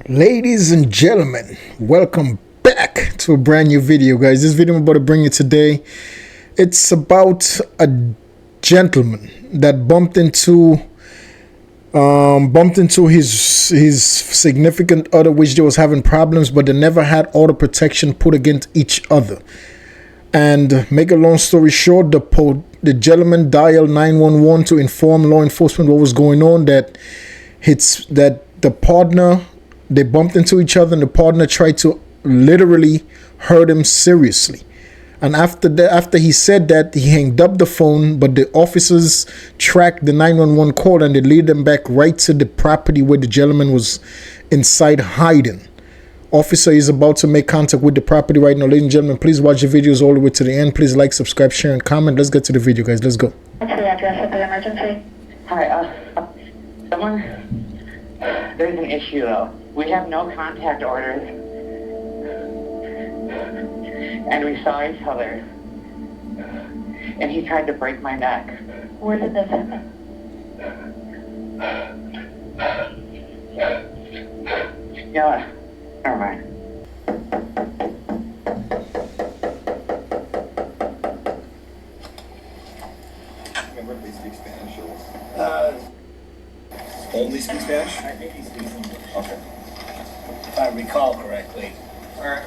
Ladies and gentlemen, welcome back to a brand new video, guys. This video I'm about to bring you today, it's about a gentleman that bumped into his significant other, which they was having problems, but they never had auto protection put against each other. And make a long story short, the gentleman dialed 911 to inform law enforcement what was going on, that the partner, they bumped into each other and the partner tried to literally hurt him seriously. And after he said that, he hanged up the phone, but the officers tracked the 911 call and they lead them back right to the property where the gentleman was inside hiding. Officer is about to make contact with the property right now. Ladies and gentlemen, please watch the videos all the way to the end. Please like, subscribe, share, and comment. Let's get to the video, guys. Let's go. What's the address of the emergency? Hi, there's an issue though. We have no contact orders, and we saw each other, and he tried to break my neck. Where did this happen? You know what? Never mind. They speak Spanish or only speak Spanish? I think he speaks English, Okay. if I recall correctly. Alright.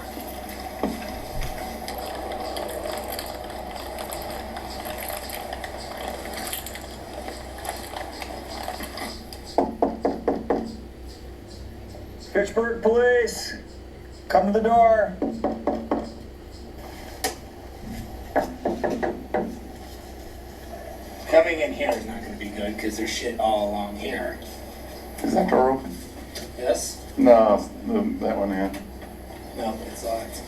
Pittsburgh Police, come to the door. Coming in here is not going to be good because there's shit all along here. Is that door open? Yes? No, that one, yeah. No, it's locked.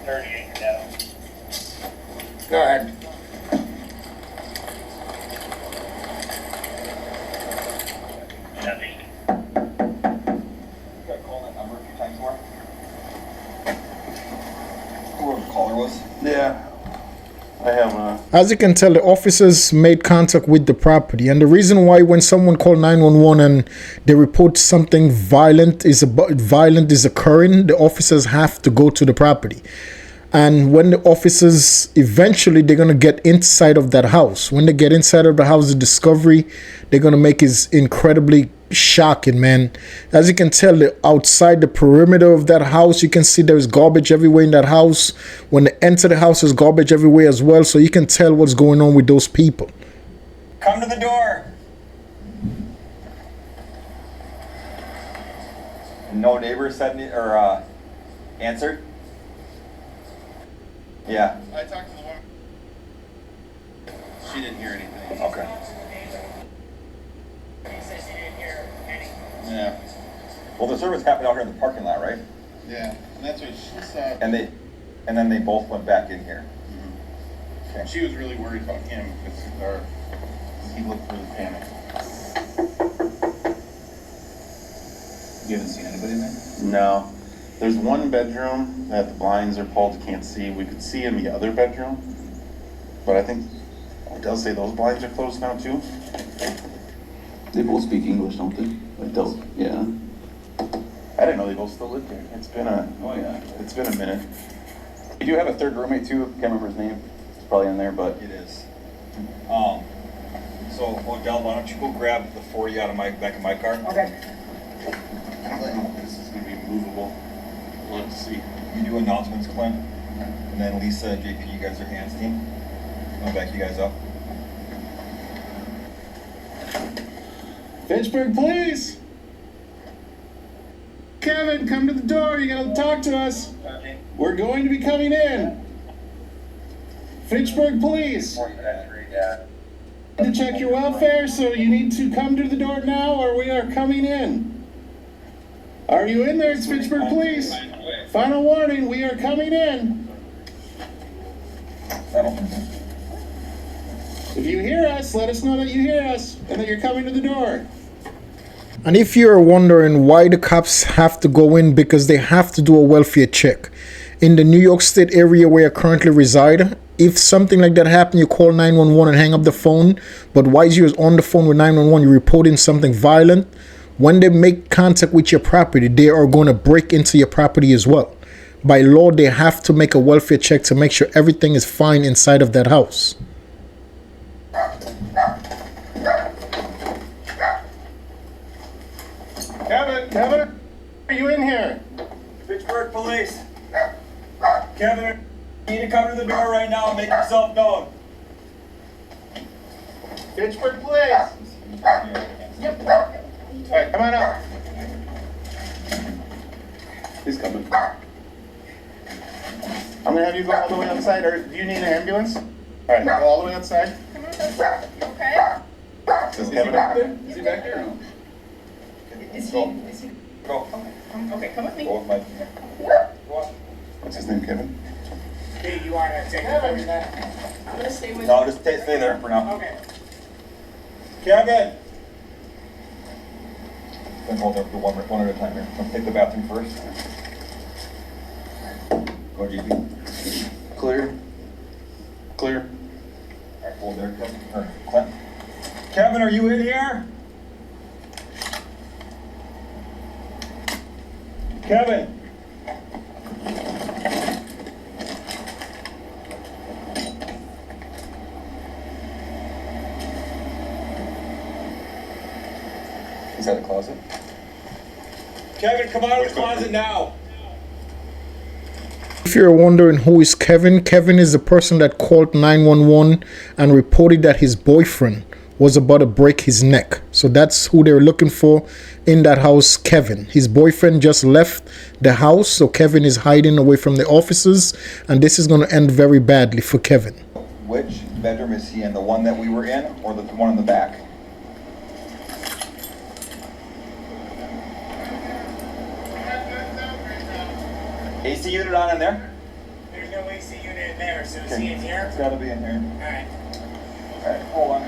38 down. Go ahead. Nothing. Got to call that number a few times more? Whoever the caller was? Yeah. I have As you can tell, the officers made contact with the property, and the reason why when someone called 911 and they report something violent is occurring, the officers have to go to the property. And when the officers eventually, they're gonna get inside of that house. When they get inside of the house, the discovery they're gonna make is incredibly shocking, man. As you can tell, outside the perimeter of that house, you can see there's garbage everywhere in that house. When they enter the house, there's garbage everywhere as well, so you can tell what's going on with those people. Come to the door. no neighbor said any, or answered? Yeah. I talked to the woman. She didn't hear anything. Okay. He says he didn't hear anything. Yeah. Well, the service happened out here in the parking lot, right? Yeah. And that's what she said. And then they both went back in here. Okay. She was really worried about him because he looked really panicked. You haven't seen anybody in there? No. There's one bedroom that the blinds are pulled, you can't see. We could see in the other bedroom. But I think it does say those blinds are closed now too. They both speak English, don't they? Like those, yeah. I didn't know they both still lived there. It's been a minute. You do have a third roommate too. Can't remember his name. It's probably in there, but It is. So Odell, why don't you go grab the 40 out of back of my car? Okay. I don't know if this is gonna be movable. Let's see. You do announcements, Clint, and then Lisa, JP, you guys are hands team. I'll back you guys up. Pittsburgh Police! Kevin, come to the door. You gotta talk to us. We're going to be coming in. Fitchburg Police. To check your welfare, so you need to come to the door now or we are coming in. Are you in there? It's Fitchburg Police. Final warning, we are coming in. If you hear us, let us know that you hear us and that you're coming to the door. And if you're wondering why the cops have to go in, because they have to do a welfare check. In the New York State area where I currently reside, if something like that happened, you call 911 and hang up the phone. But while you're on the phone with 911, you're reporting something violent. when they make contact with your property, they are going to break into your property as well. By law, they have to make a welfare check to make sure everything is fine inside of that house. Kevin, are you in here? Pittsburgh Police. Kevin, you need to come to the door right now and make yourself known. Pittsburgh Police. Yep. All right, come on up. He's coming. I'm gonna have you go all the way outside, or do you need an ambulance? All right, go all the way outside. Okay. Is Kevin back there? Is he back there or no? Is Go. he? Go. Okay, come with me. Go with my. Go on. What's his name, Kevin? Hey, you wanna take over that? I'm gonna stay with No, just stay there for now. Okay. Kevin! Then hold there for one at a time here. Let's take the bathroom first. Go, GP. Clear. Clear. All right, hold there, Kevin. Or Clint. Kevin, are you in here? Kevin! Is that a closet? Kevin, come out of the closet now! If you're wondering who is Kevin, Kevin is the person that called 911 and reported that his boyfriend was about to break his neck. So that's who they're looking for in that house, Kevin. His boyfriend just left the house, so Kevin is hiding away from the officers, and this is going to end very badly for Kevin. Which bedroom is he in? The one that we were in or the one in the back? AC unit on in there? There's no AC unit in there, so is he in here? It's gotta be in here. Alright. Alright, hold on.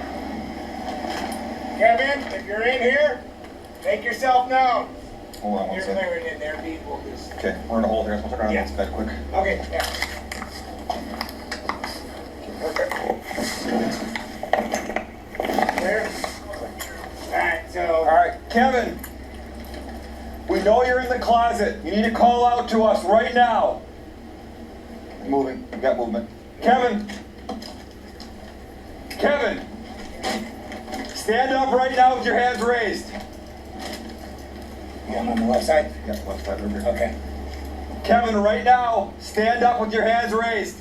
Kevin, if you're in here, make yourself known. Hold on one You're second. clearing in there, people. Just... Okay, we're in a hold here. So we'll turn on Yeah. this bed quick. Okay, yeah. Clear? Alright, so... Alright, Kevin! We know you're in the closet. You need to call out to us right now. Moving. We got movement. Kevin! Kevin! Stand up right now with your hands raised. You on the left side? Yeah, left side over here. Okay. Kevin, right now, stand up with your hands raised.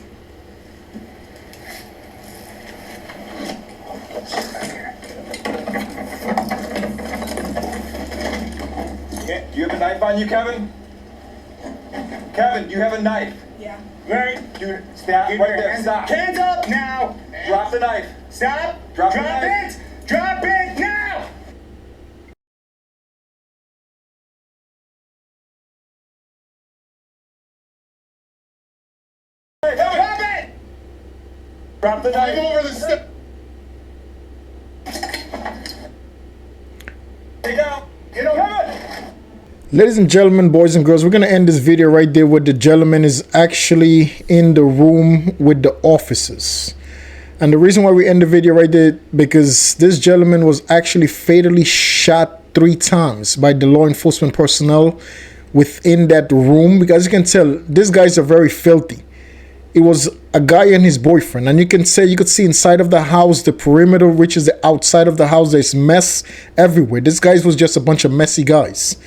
Okay. Do you have a knife on you, Kevin? Kevin, do you have a knife? Yeah. Right. Dude, stop Keep right your there. hands Stop. Hands up now. Drop the knife. Stop. Drop the Drop knife. it. Drop it now. Hey, Drop Kevin, it. drop the knife. I'm over the step. Take out. Get over. Kevin! Ladies and gentlemen, boys and girls, we're going to end this video right there where the gentleman is actually in the room with the officers. And the reason why we end the video right there, because this gentleman was actually fatally shot 3 times by the law enforcement personnel within that room. Because you can tell, these guys are very filthy. It was a guy and his boyfriend, and you could see inside of the house, the perimeter, which is the outside of the house, there's mess everywhere. This guys was just a bunch of messy guys.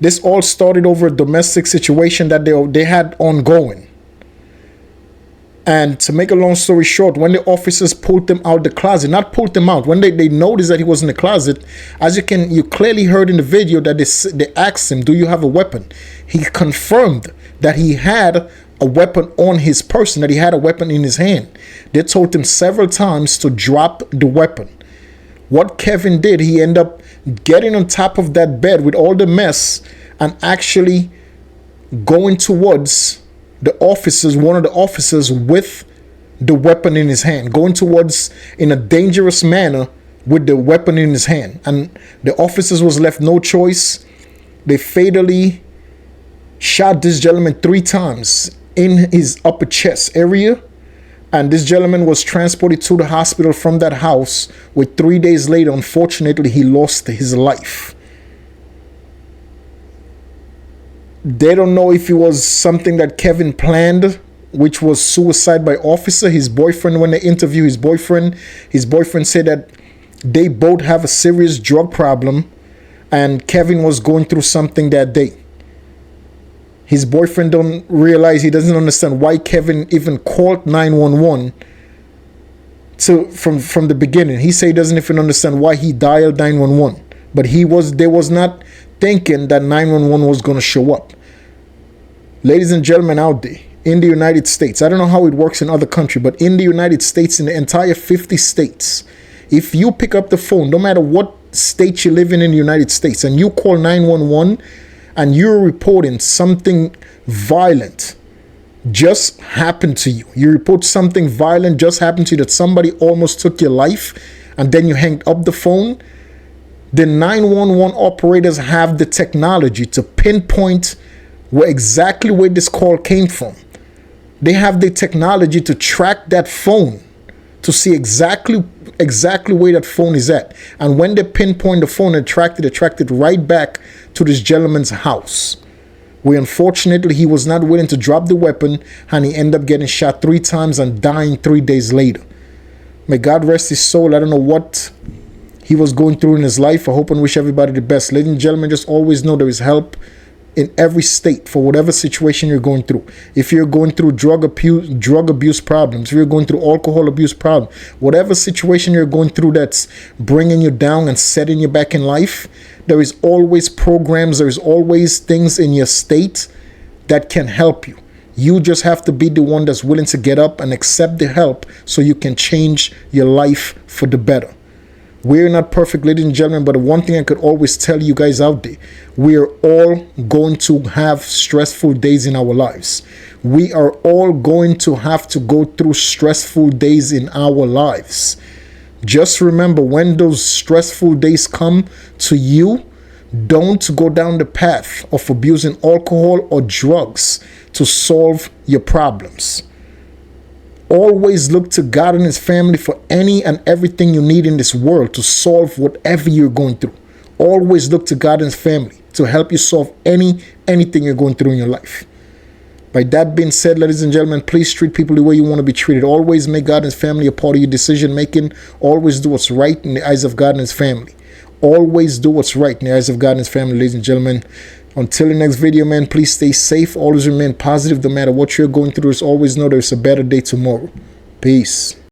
This all started over a domestic situation that they had ongoing. And to make a long story short, when the officers pulled them out the closet, not pulled them out, when they noticed that he was in the closet, as you clearly heard in the video that they asked him, do you have a weapon? He confirmed that he had a weapon on his person, that he had a weapon in his hand. They told him several times to drop the weapon. What Kevin did, he ended up getting on top of that bed with all the mess and actually going towards the officers, one of the officers with the weapon in his hand, going towards in a dangerous manner with the weapon in his hand. And the officers was left no choice. They fatally shot this gentleman 3 times in his upper chest area. And this gentleman was transported to the hospital from that house, where 3 days later, unfortunately, he lost his life. They don't know if it was something that Kevin planned, which was suicide by officer. His boyfriend, when they interview his boyfriend said that they both have a serious drug problem and Kevin was going through something that day. His boyfriend don't realize, he doesn't understand why Kevin even called 911 from the beginning. He say he doesn't even understand why he dialed 911. But they was not thinking that 911 was going to show up. Ladies and gentlemen out there, in the United States, I don't know how it works in other countries, but in the United States, in the entire 50 states, if you pick up the phone, no matter what state you live in the United States, and you call 911 and you're reporting something violent just happened to you. You report something violent just happened to you, that somebody almost took your life, and then you hang up the phone. The 911 operators have the technology to pinpoint exactly where this call came from. They have the technology to track that phone, to see exactly where that phone is at. And when they pinpoint the phone and tracked it right back to this gentleman's house, where unfortunately he was not willing to drop the weapon, and he ended up getting shot 3 times and dying 3 days later. May God rest his soul. I don't know what he was going through in his life. I hope and wish everybody the best. Ladies and gentlemen, just always know there is help in every state for whatever situation you're going through. If you're going through drug abuse problems, if you're going through alcohol abuse problems, whatever situation you're going through that's bringing you down and setting you back in life, there is always programs, there is always things in your state that can help you. You just have to be the one that's willing to get up and accept the help so you can change your life for the better. We're not perfect, ladies and gentlemen, but one thing I could always tell you guys out there, we are all going to have stressful days in our lives. We are all going to have to go through stressful days in our lives. Just remember, when those stressful days come to you, don't go down the path of abusing alcohol or drugs to solve your problems. Always look to God and his family for any and everything you need in this world to solve whatever you're going through. Always look to God and his family to help you solve anything you're going through in your life. By that being said, ladies and gentlemen, please treat people the way you want to be treated. Always make God and his family a part of your decision making. Always do what's right in the eyes of God and his family. Always do what's right in the eyes of God and his family, ladies and gentlemen. Until the next video, man, please stay safe. Always remain positive no matter what you're going through. Just always know there's a better day tomorrow. Peace.